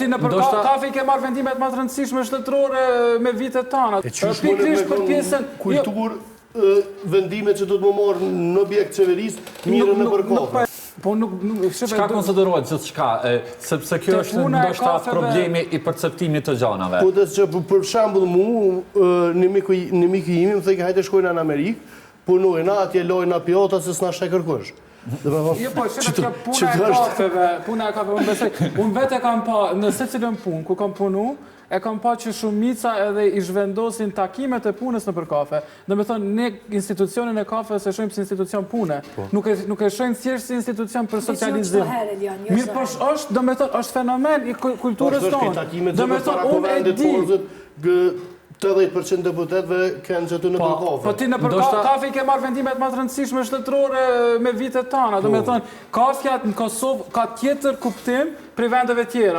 ti në për kafe ke marrë vendimet më të rëndësishme shtetërore me vitet tana. Pikërisht për pjesën kulturë, vendimet që do të më marrë në objekt qeverisë, mirën në për kafe. Po nuk çka konsiderohet gjithçka, sepse kjo është ndoshta problemi i perceptimit të gjanave. Po që për shembull një miku imi më thënë hajde shkojna në Amerikë, punojna atje lojna pjata se s'na shaj kërkosh. Jo, po që puna e kafeve, unë vetë e kam pa në secilën punë ku kam punu, e kam pa që shumica edhe i zhvendosin takimet e punës në për kafe. Dhe me thonë, ne institucionin e kafe se shojmë si institucion pune. Nuk e shojmë thjesht si institucion për socializim. Mirë po është, do me thonë, është fenomen i kulturës tonë. Do me thonë, unë e di. 80% deputetëve kanë që të në për kafe. Po ti në për kafe i ke marrë vendimet më të rëndësishme shtetërore me vitet tana. Do me thonë, kafja në Kosovë ka tjetër kuptim për vendeve tjera.